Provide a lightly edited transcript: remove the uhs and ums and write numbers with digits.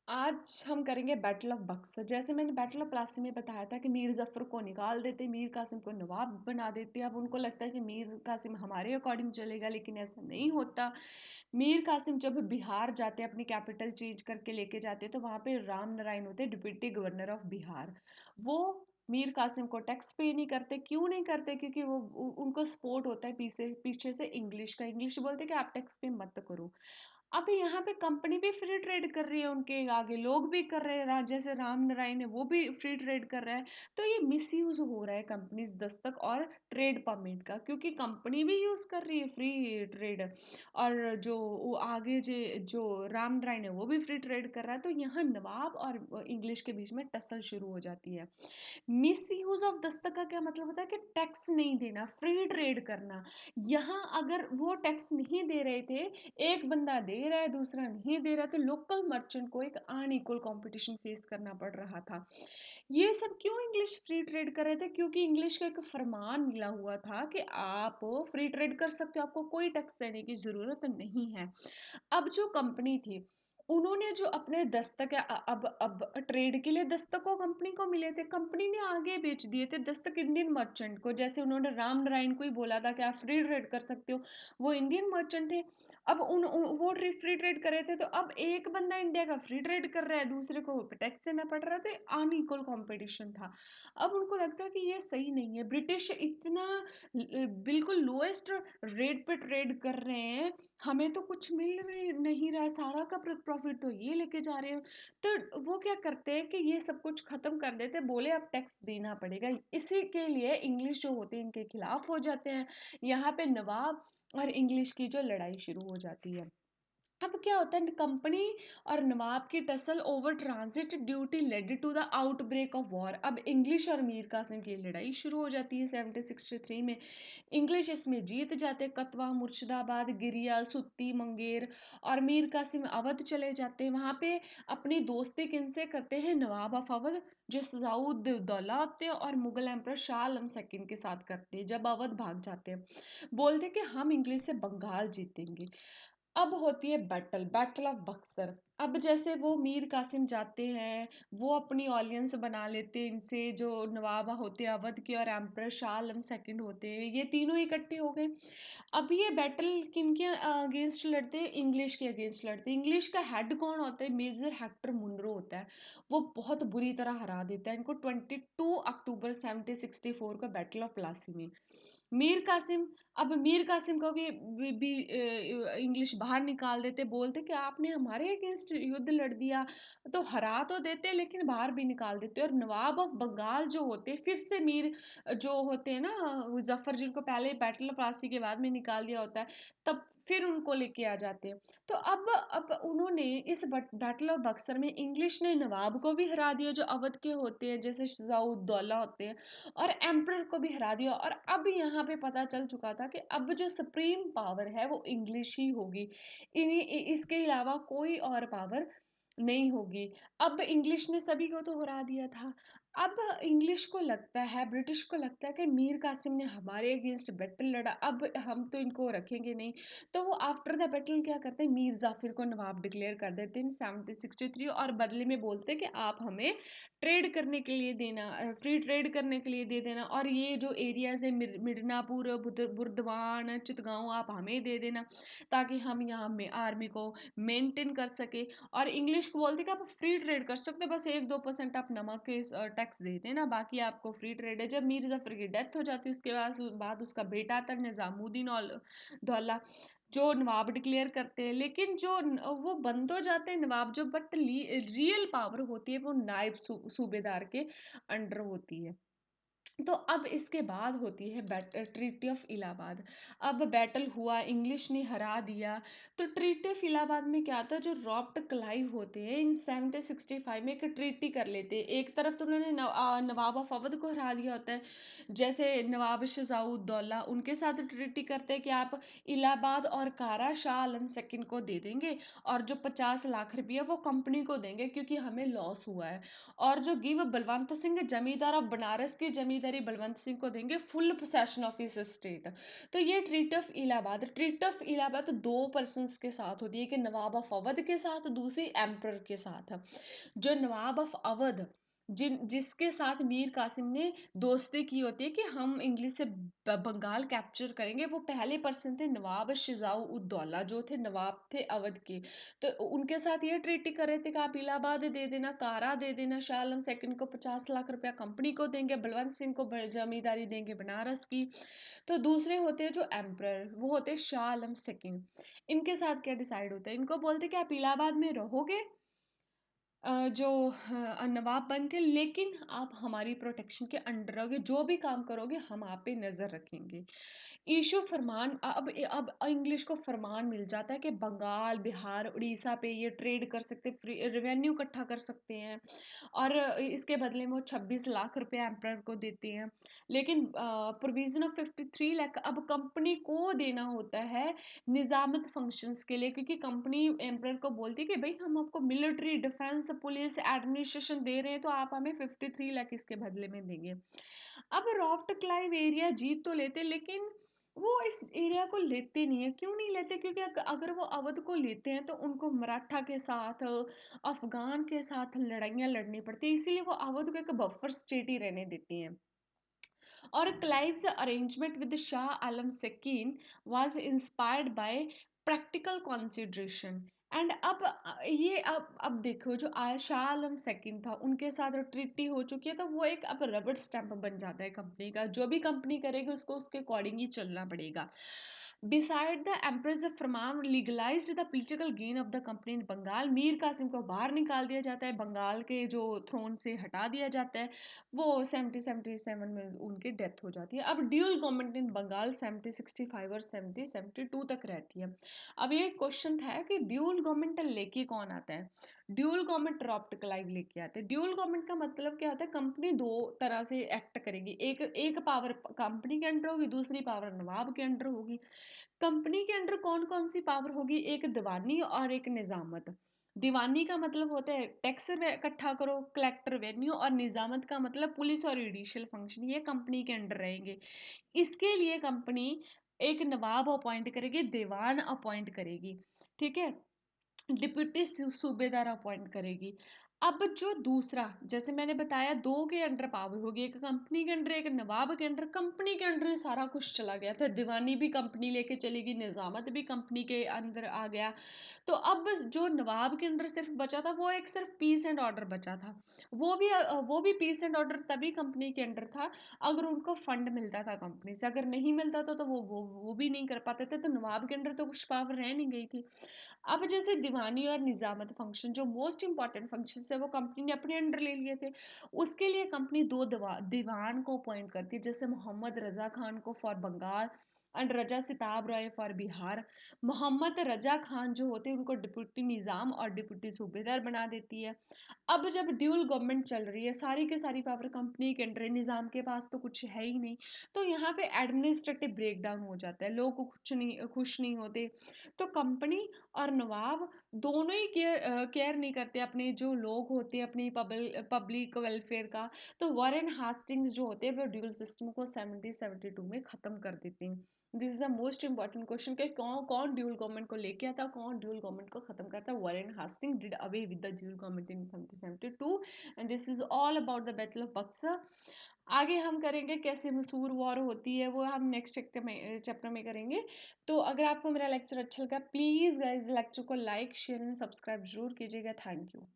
आज हम करेंगे बैटल ऑफ बक्सर। जैसे मैंने बैटल ऑफ प्लासी में बताया था कि मीर जफर को निकाल देते, मीर कासिम को नवाब बना देते। अब उनको लगता है कि मीर कासिम हमारे अकॉर्डिंग चलेगा, लेकिन ऐसा नहीं होता। मीर कासिम जब बिहार जाते, अपनी कैपिटल चेंज करके लेके जाते, तो वहां पे राम नारायण होते, डिप्टी गवर्नर ऑफ बिहार। वो मीर कासिम को टैक्स पे नहीं करते। क्यों नहीं करते? क्योंकि वो उनको सपोर्ट होता है पीछे पीछे से इंग्लिश का। इंग्लिश बोलते कि आप टैक्स पे मत करो। अब यहाँ पे कंपनी भी फ्री ट्रेड कर रही है, उनके आगे लोग भी कर रहे हैं, जैसे राम नारायण है वो भी फ्री ट्रेड कर रहा है। तो ये मिस यूज हो रहा है कंपनीज दस्तक और ट्रेड परमिट का, क्योंकि कंपनी भी यूज कर रही है फ्री ट्रेड। और जो वो आगे जो राम नारायण है वो भी फ्री ट्रेड कर रहा है। तो यहाँ नवाब और इंग्लिश के बीच में टसल शुरू हो जाती है। मिस यूज ऑफ दस्तक का क्या मतलब होता है? कि टैक्स नहीं देना, फ्री ट्रेड करना। यहाँ अगर वो टैक्स नहीं दे रहे थे, एक बंदा दे रहा है दूसरा नहीं दे रहा, तो लोकल मर्चेंट को एक अनइक्वल कंपटीशन फेस करना पड़ रहा था। ये सब क्यों इंग्लिश फ्री ट्रेड कर रहे थे? क्योंकि इंग्लिश का एक फरमान मिला हुआ था कि आप फ्री ट्रेड कर सकते हो, आपको कोई टैक्स देने की जरूरत नहीं है। अब जो कंपनी थी, उन्होंने जो अपने दस्तक है, अब ट्रेड के लिए दस्तक को कंपनी को मिले थे, कंपनी ने आगे बेच दिए थे दस्तक इंडियन मर्चेंट को। जैसे उन्होंने राम नारायण को ही बोला था कि आप फ्री ट्रेड कर सकते हो, वो इंडियन मर्चेंट थे। अब वो फ्री ट्रेड कर रहे थे, तो अब एक बंदा इंडिया का फ्री ट्रेड कर रहा है, दूसरे को टैक्स देना पड़ रहा था। अनइक्वल कंपटीशन था। अब उनको लगता है कि ये सही नहीं है। ब्रिटिश इतना बिल्कुल लोएस्ट रेट पे ट्रेड कर रहे हैं, हमें तो कुछ मिल नहीं रहा, सारा का प्रॉफिट तो ये लेके जा रहे हो। तो वो क्या करते हैं कि ये सब कुछ खत्म कर देते, बोले अब टैक्स देना पड़ेगा। इसी के लिए इंग्लिश जो होते हैं इनके खिलाफ हो जाते हैं। यहाँ पे नवाब और इंग्लिश की जो लड़ाई शुरू हो जाती है। अब क्या होता है, कंपनी और नवाब की tussle over transit duty led to the outbreak of war. अब इंग्लिश और मीर कासिम की लड़ाई शुरू हो जाती है 1763 में। इंग्लिश इसमें जीत जाते, कतवा, मुर्शिदाबाद, गिरिया, सुत्ती, मंगेर। और मीर कासिम अवध चले जाते हैं। वहां पे अपनी दोस्ती किनसे करते हैं? नवाब ऑफ अवध, जो सजाउद दौला होते हैं, और मुगल एम्पर शाह आलम सेकंड के साथ करते हैं। जब अवध भाग जाते हैं, बोलते हैं कि हम इंग्लिश से बंगाल जीतेंगे। अब होती है बैटल, बैटल ऑफ बक्सर। अब जैसे वो मीर कासिम जाते हैं, वो अपनी ऑलियंस बना लेते हैं इनसे, जो नवाब होते हैं अवध के और एम्परर शाह आलम सेकंड होते हैं, ये तीनों इकट्ठे हो गए। अब ये बैटल किन के अगेंस्ट लड़ते हैं? इंग्लिश के अगेंस्ट लड़ते हैं। इंग्लिश का हेड कौन होता है? मेजर हेक्टर मुनरो होता है। वो बहुत बुरी तरह हरा देता है इनको 22 अक्टूबर 1764 का बैटल ऑफ प्लासी में। मीर कासिम, अब मीर कासिम को भी इंग्लिश बाहर निकाल देते, बोलते कि आपने हमारे अगेंस्ट युद्ध लड़ दिया। तो हरा तो देते, लेकिन बाहर भी निकाल देते। और नवाब ऑफ बंगाल जो होते, फिर से मीर जो होते हैं ना जफर, जिनको पहले बैटल ऑफ प्लासी के बाद में निकाल दिया होता है, तब फिर उनको लेके आ जाते हैं। तो अब उन्होंने इस बैटल ऑफ बक्सर में इंग्लिश ने नवाब को भी हरा दिया, जो अवध के होते हैं, जैसे शजाउद्दौला होते हैं, और एम्परर को भी हरा दिया। और अब यहाँ पे पता चल चुका था कि अब जो सुप्रीम पावर है वो इंग्लिश ही होगी, इसके अलावा कोई और पावर नहीं होगी। अब इंग्लिश ने सभी को तो हरा दिया था। अब इंग्लिश को लगता है, ब्रिटिश को लगता है कि मीर कासिम ने हमारे अगेंस्ट बैटल लड़ा, अब हम तो इनको रखेंगे नहीं। तो वो आफ्टर द बैटल क्या करते हैं? मीर जाफिर को नवाब डिक्लेयर कर देते हैं 1763, और बदले में बोलते हैं कि आप हमें ट्रेड करने के लिए देना, फ्री ट्रेड करने के लिए दे देना, और ये जो एरियाज है मिडनापुर, बुर्दवान, चितगांव, आप हमें दे देना, ताकि हम यहाँ में आर्मी को मेंटेन कर सके। और इंग्लिश को बोलते कि आप फ्री ट्रेड कर सकते हो, बस 1-2% आप नमक के टैक्स दे देना, बाकी आपको फ्री ट्रेड है। जब मीर जफर की डेथ हो जाती है, उसके बाद उसका बेटा आता है निजामुद्दीन दौला, जो नवाब डिक्लेयर करते हैं। लेकिन जो वो बन तो जाते हैं नवाब जो, बट रियल पावर होती है वो नायब सूबेदार के अंडर होती है। तो अब इसके बाद होती है ट्रीटी ऑफ इलाहाबाद। अब बैटल हुआ, इंग्लिश ने हरा दिया। तो ट्रीटी ऑफ इलाहाबाद में क्या था? जो रॉबर्ट क्लाइव होते हैं, इन 1765 में एक ट्रीटी कर लेते हैं। एक तरफ तो उन्होंने नवाब ऑफ अवध को हरा दिया होता है, जैसे नवाब शजाउद्दौला, उनके साथ ट्रीटी करते हैं कि आप इलाहाबाद और कारा शाह आलम सेकंड को दे देंगे, और जो 50 लाख रुपया वो कंपनी को देंगे क्योंकि हमें लॉस हुआ है। और जो गिव बलवंत सिंह जमींदार ऑफ बनारस की जमींदारी जमींदारी बलवंत सिंह को देंगे, फुल पोसेशन ऑफ इस स्टेट। तो ये ट्रीट ऑफ इलाहाबाद 2 पर्सन्स के साथ होती है, कि नवाब ऑफ अवध के साथ, दूसरी एम्पर के साथ। जो नवाब ऑफ अवध जिसके साथ मीर कासिम ने दोस्ती की होती है कि हम इंग्लिश से बंगाल कैप्चर करेंगे, वो पहले पर्सन थे नवाब शिजाऊ उद दौला, जो थे नवाब थे अवध के। तो उनके साथ ये ट्रीटी कर रहे थे कि आप इलाहाबाद दे देना, कारा दे देना, शाह आलम सेकंड को 50 लाख रुपया कंपनी को देंगे, बलवंत सिंह को जमींदारी देंगे बनारस की। तो दूसरे होते हैं जो एम्प्रर, वो होते हैं शाह आलम सेकंड। इनके साथ क्या डिसाइड होता है, इनको बोलते कि आप इलाहाबाद में रहोगे जो नवाब बन के, लेकिन आप हमारी प्रोटेक्शन के अंडर रहोगे, जो भी काम करोगे हम आप पे नज़र रखेंगे। ईशु फरमान, अब इंग्लिश को फरमान मिल जाता है कि बंगाल, बिहार, उड़ीसा पे ये ट्रेड कर सकते, रेवेन्यू इकट्ठा कर सकते हैं, और इसके बदले में वो 26 लाख रुपए एम्पर को देते हैं। लेकिन प्रोविजन ऑफ 53 लाख अब कंपनी को देना होता है निजामत फंक्शंस के लिए, क्योंकि कंपनी एम्पर को बोलती है कि भाई हम आपको मिलिट्री, डिफेंस, पुलिस, एडमिनिस्ट्रेशन दे रहे हैं, तो आप हमें 53 लाख इसके बदले में देंगे। अब रॉफ्ट क्लाइव एरिया जीत तो लेते, लेकिन वो इस एरिया को लेते नहीं है। क्यों नहीं लेते? क्योंकि अगर वो अवध को लेते हैं तो उनको मराठा के साथ, अफगान के साथ लड़ाइयाँ लड़नी पड़ती है, इसीलिए वो अवध को एक बफर स्टेट ही रहने देती हैं। और Clive's arrangement with Shah Alam सेकीन was inspired by practical consideration। And अब ये अब देखो, जो शाह आलम सेकंड था उनके साथ ट्रीटी हो चुकी है, तो वो एक अब रबड़ स्टैंप बन जाता है कंपनी का, जो भी कंपनी करेगी उसको उसके अकॉर्डिंग ही चलना पड़ेगा। Beside the Empress of Farman legalized the political gain of the company in Bengal, Mir Qasim को बाहर निकाल दिया जाता है, बंगाल के जो थ्रोन से हटा दिया जाता है, वो 70-77 में उनकी डेथ हो जाती है। अब ड्यूल गवर्नमेंट इन बंगाल 70-65 और 70-72 तक रहती है। अब ये क्वेश्चन था कि ड्यूल गवर्नमेंट लेके कौन आता है? ड्यूल गवर्नमेंट रॉबर्ट क्लाइव लेके आते हैं। ड्यूल गवर्नमेंट का मतलब क्या होता है? कंपनी दो तरह से एक्ट करेगी, एक एक पावर कंपनी के अंडर होगी, दूसरी पावर नवाब के अंडर होगी। कंपनी के अंडर कौन कौन सी पावर होगी? एक दीवानी और एक निजामत। दीवानी का मतलब होता है टैक्स इकट्ठा करो, कलेक्ट रेवेन्यू, और निजामत का मतलब पुलिस और जुडिशियल फंक्शन, ये कंपनी के अंडर रहेंगे। इसके लिए कंपनी एक नवाब अपॉइंट करेगी, दीवान अपॉइंट करेगी, ठीक है, डिप्यूटी सूबेदार अपॉइंट करेगी। अब जो दूसरा, जैसे मैंने बताया, दो के अंडर पावर होगी, एक कंपनी के अंडर, एक नवाब के अंडर। कंपनी के अंडर सारा कुछ चला गया था, दीवानी भी कंपनी लेके चलेगी, निजामत भी कंपनी के अंदर आ गया। तो अब बस जो नवाब के अंडर सिर्फ बचा था, वो एक सिर्फ पीस एंड ऑर्डर बचा था। वो भी पीस एंड ऑर्डर तभी कंपनी के अंडर था अगर उनको फंड मिलता था कंपनी से। अगर नहीं मिलता था तो वो भी नहीं कर पाते थे, तो नवाब के अंडर तो कुछ पावर रह नहीं गई थी। अब जैसे दीवानी और निजामत फंक्शन, जो मोस्ट इंपॉर्टेंट फंक्शन है, वो कंपनी ने अपने अंडर ले लिए थे। उसके लिए कंपनी दो दीवान को अपॉइंट करती है, जैसे मोहम्मद रजा खान को for Bengal and Raza Sitab Roy for Bihar. Mohammad Raza Khan जो होते हैं उनको डिप्यूटी निज़ाम और डिप्यूटी सूबेदार बना देती है। अब जब ड्यूल गवर्नमेंट चल रही है, सारी की सारी पावर कंपनी के अंडर है, निज़ाम के पास तो कुछ है ही नहीं, तो यहाँ पे एडमिनिस्ट्रेटिव ब्रेक डाउन हो जाता है, लोग खुश नहीं होते। तो कंपनी और नवाब दोनों ही केयर नहीं करते अपने जो लोग होते हैं, अपनी पब्लिक वेलफेयर का। तो वॉरेन हास्टिंग्स जो होते हैं वो ड्यूल सिस्टम को 70-72 में ख़त्म कर देते हैं। This is the most important question कि कौन कौन ड्यूल गवर्नमेंट को लेके आता, कौन ड्यूल गवर्नमेंट को खत्म करता। Warren Hastings did away with the dual government in 1772 and this is all about the battle of Buxar. आगे हम करेंगे कैसे मसूर वॉर होती है, वो हम नेक्स्ट चैप्टर में करेंगे। तो अगर आपको मेरा लेक्चर अच्छा लगा, प्लीज़ गाइज लेक्चर को लाइक, शेयर एंड सब्सक्राइब जरूर कीजिएगा। Thank you.